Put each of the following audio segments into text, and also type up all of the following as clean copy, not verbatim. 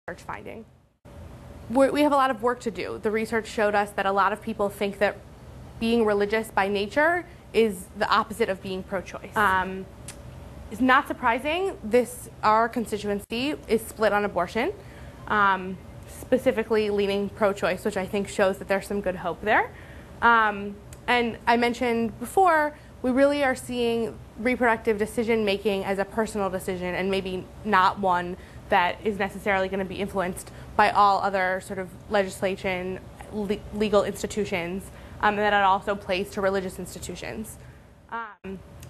research finding. We have a lot of work to do. The research showed us that a lot of people think that being religious by nature is the opposite of being pro-choice. It's not surprising. Our constituency is split on abortion, specifically leaning pro-choice, which I think shows that there's some good hope there. And I mentioned before, we really are seeing reproductive decision-making as a personal decision and maybe not one that is necessarily going to be influenced by all other sort of legislation, legal institutions, and that it also plays to religious institutions.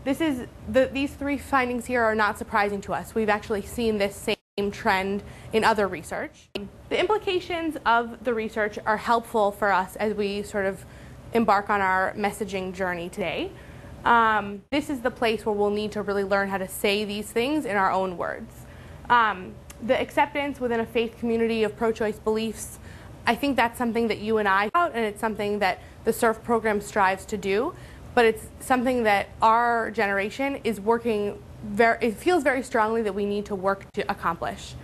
These three findings here are not surprising to us. We've actually seen this same trend in other research. The implications of the research are helpful for us as we sort of embark on our messaging journey today. This is the place where we'll need to really learn how to say these things in our own words. The acceptance within a faith community of pro-choice beliefs, I think that's something that you and I about, and it's something that the SYRF program strives to do, but it's something that our generation is working it feels very strongly that we need to work to accomplish.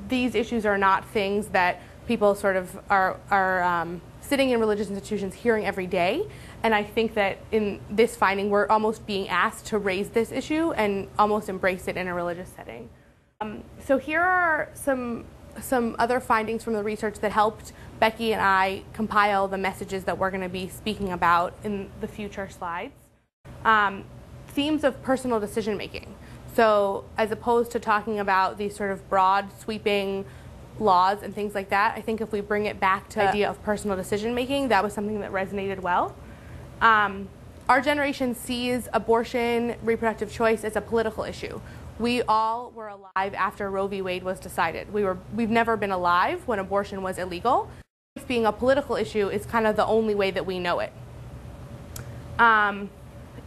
These issues are not things that people sort of are sitting in religious institutions hearing every day, and I think that in this finding we're almost being asked to raise this issue and almost embrace it in a religious setting. So here are some other findings from the research that helped Becky and I compile the messages that we're going to be speaking about in the future slides. Themes of personal decision making. So as opposed to talking about these sort of broad sweeping laws and things like that, I think if we bring it back to the idea of personal decision making, that was something that resonated well. Our generation sees abortion, reproductive choice as a political issue. We all were alive after Roe v. Wade was decided. We've never been alive when abortion was illegal. Being a political issue is kind of the only way that we know it.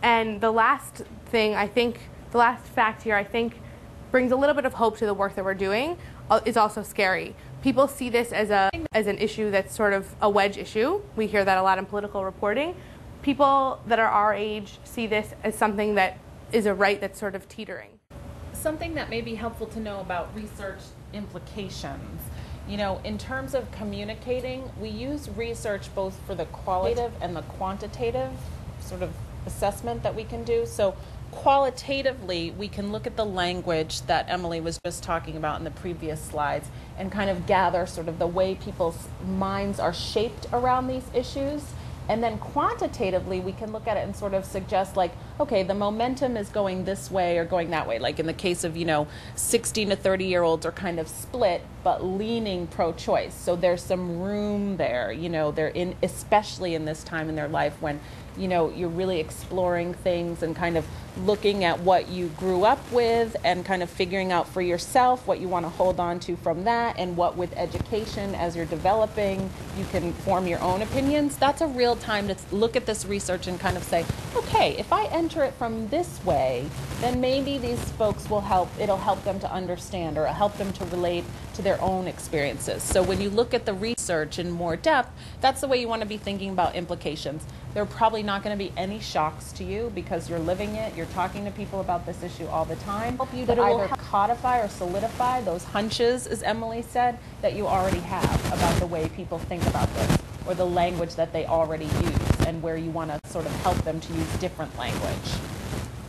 And the last thing, the last fact here, I think, brings a little bit of hope to the work that we're doing, is also scary. People see this as an issue that's sort of a wedge issue. We hear that a lot in political reporting. People that are our age see this as something that is a right that's sort of teetering. Something that may be helpful to know about research implications. You know, in terms of communicating, we use research both for the qualitative and the quantitative sort of assessment that we can do. So qualitatively, we can look at the language that Emily was just talking about in the previous slides and kind of gather sort of the way people's minds are shaped around these issues. And then quantitatively, we can look at it and sort of suggest, like, okay, the momentum is going this way or going that way. Like in the case of, 16 to 30-year-olds are kind of split, but leaning pro-choice. So there's some room there, they're especially in this time in their life when, you're really exploring things and kind of looking at what you grew up with and kind of figuring out for yourself what you want to hold on to from that, and what with education as you're developing, you can form your own opinions. That's a real time to look at this research and kind of say, okay, if I enter it from this way, then maybe these folks it'll help them to understand or help them to relate to their own experiences. So when you look at the research in more depth, that's the way you want to be thinking about implications. There are probably not going to be any shocks to you because you're living it, you're talking to people about this issue all the time. Help you to either codify or solidify those hunches, as Emily said, that you already have about the way people think about this, or the language that they already use, and where you want to sort of help them to use different language.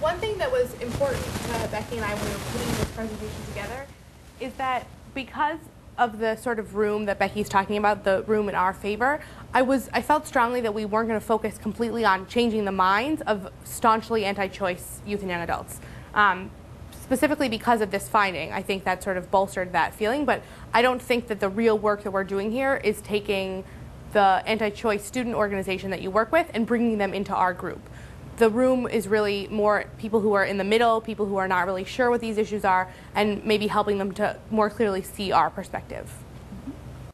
One thing that was important to Becky and I when we were putting this presentation together is that because of the sort of room that Becky's talking about, the room in our favor, I felt strongly that we weren't going to focus completely on changing the minds of staunchly anti-choice youth and young adults. Specifically because of this finding, I think that sort of bolstered that feeling, but I don't think that the real work that we're doing here is taking the anti-choice student organization that you work with and bringing them into our group. The room is really more people who are in the middle, people who are not really sure what these issues are, and maybe helping them to more clearly see our perspective.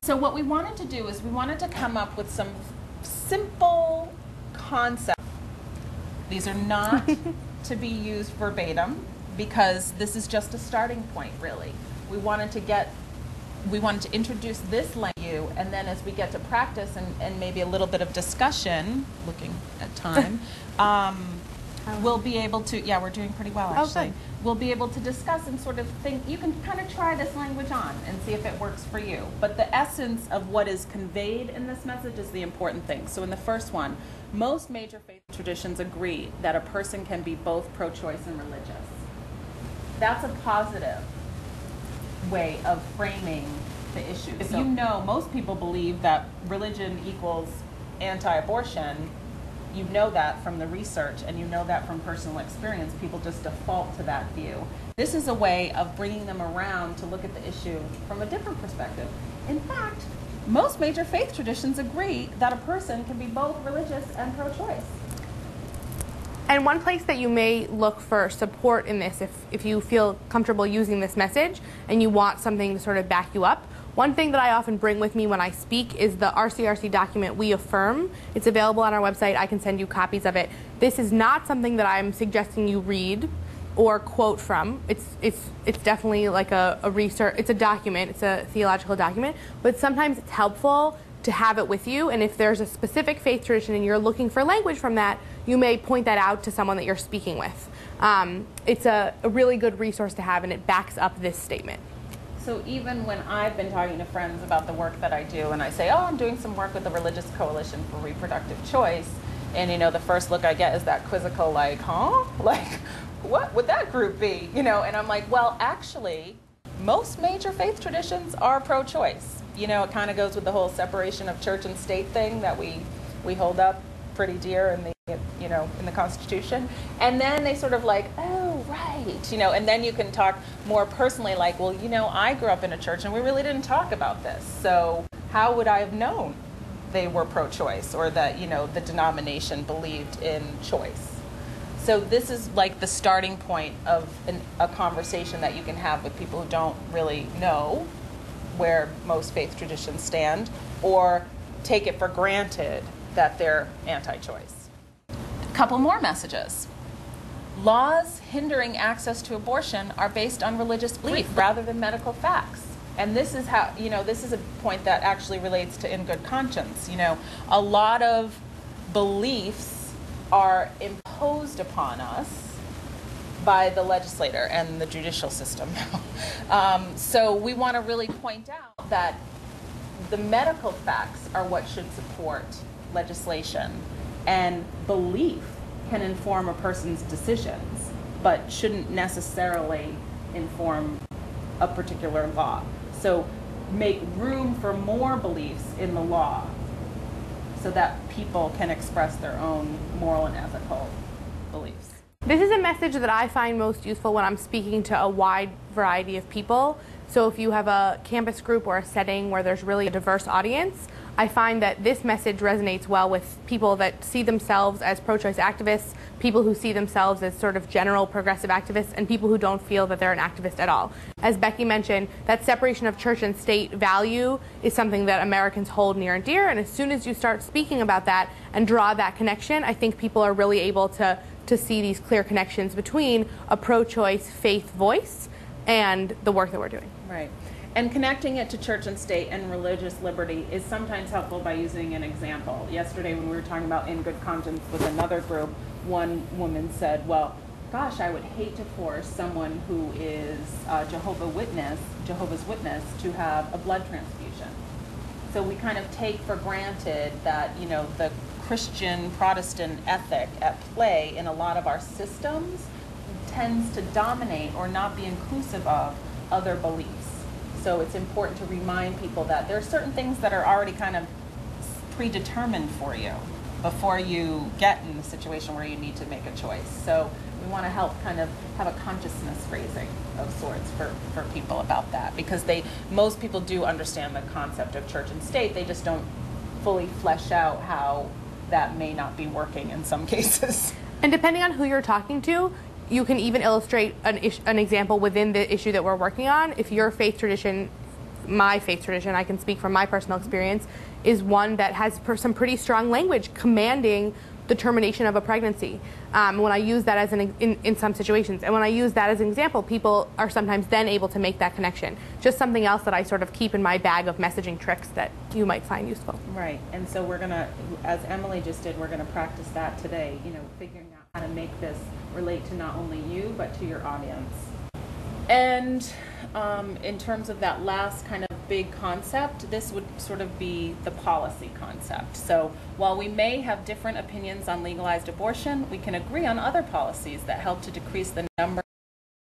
So what we wanted to do is we wanted to come up with some simple concepts. These are not to be used verbatim because this is just a starting point, really. We wanted to introduce this language, and then as we get to practice and maybe a little bit of discussion, looking at time, we'll be able to, we're doing pretty well actually. we'll be able to discuss and sort of think, you can kind of try this language on and see if it works for you. But the essence of what is conveyed in this message is the important thing. So in the first one, most major faith traditions agree that a person can be both pro-choice and religious. That's a positive way of framing the issue. If you know most people believe that religion equals anti-abortion, you know that from the research and you know that from personal experience. People just default to that view. This is a way of bringing them around to look at the issue from a different perspective. In fact, most major faith traditions agree that a person can be both religious and pro-choice. And one place that you may look for support in this, if you feel comfortable using this message and you want something to sort of back you up, one thing that I often bring with me when I speak is the RCRC document, We Affirm. It's available on our website. I can send you copies of it. This is not something that I'm suggesting you read or quote from. It's definitely like a research, it's a document, it's a theological document, but sometimes it's helpful to have it with you, and if there's a specific faith tradition and you're looking for language from that, you may point that out to someone that you're speaking with. It's a really good resource to have, and it backs up this statement. So even when I've been talking to friends about the work that I do, and I say, oh, I'm doing some work with the Religious Coalition for Reproductive Choice, and the first look I get is that quizzical, like, huh? Like, what would that group be? And I'm like, well, actually, most major faith traditions are pro-choice. It kind of goes with the whole separation of church and state thing that we hold up pretty dear in the in the Constitution. And then they sort of like, oh, right, and then you can talk more personally, like, well, I grew up in a church and we really didn't talk about this. So how would I have known they were pro-choice or that, the denomination believed in choice? So this is like the starting point of a conversation that you can have with people who don't really know where most faith traditions stand or take it for granted that they're anti-choice. A couple more messages. Laws hindering access to abortion are based on religious belief rather than medical facts. And this is how, this is a point that actually relates to in good conscience. A lot of beliefs are imposed upon us by the legislator and the judicial system now. So we want to really point out that the medical facts are what should support legislation, and belief can inform a person's decisions, but shouldn't necessarily inform a particular law. So make room for more beliefs in the law so that people can express their own moral and ethical beliefs. This is a message that I find most useful when I'm speaking to a wide variety of people. So if you have a campus group or a setting where there's really a diverse audience, I find that this message resonates well with people that see themselves as pro-choice activists, people who see themselves as sort of general progressive activists, and people who don't feel that they're an activist at all. As Becky mentioned, that separation of church and state value is something that Americans hold near and dear, and as soon as you start speaking about that and draw that connection, I think people are really able to see these clear connections between a pro-choice faith voice and the work that we're doing. Right. And connecting it to church and state and religious liberty is sometimes helpful by using an example. Yesterday when we were talking about in good conscience with another group, one woman said, well, gosh, I would hate to force someone who is Jehovah's Witness to have a blood transfusion. So we kind of take for granted that, the Christian Protestant ethic at play in a lot of our systems tends to dominate or not be inclusive of other beliefs. So it's important to remind people that there are certain things that are already kind of predetermined for you before you get in the situation where you need to make a choice. So we want to help kind of have a consciousness raising of sorts for people about that, because most people do understand the concept of church and state. They just don't fully flesh out how that may not be working in some cases. And depending on who you're talking to, you can even illustrate an example within the issue that we're working on. If your faith tradition, my faith tradition, I can speak from my personal experience, is one that has some pretty strong language commanding the termination of a pregnancy. When I use that as in some situations, and when I use that as an example, people are sometimes then able to make that connection. Just something else that I sort of keep in my bag of messaging tricks that you might find useful. Right, and so we're gonna, as Emily just did, we're gonna practice that today, figuring out to make this relate to not only you, but to your audience. And in terms of that last kind of big concept, this would sort of be the policy concept. So while we may have different opinions on legalized abortion, we can agree on other policies that help to decrease the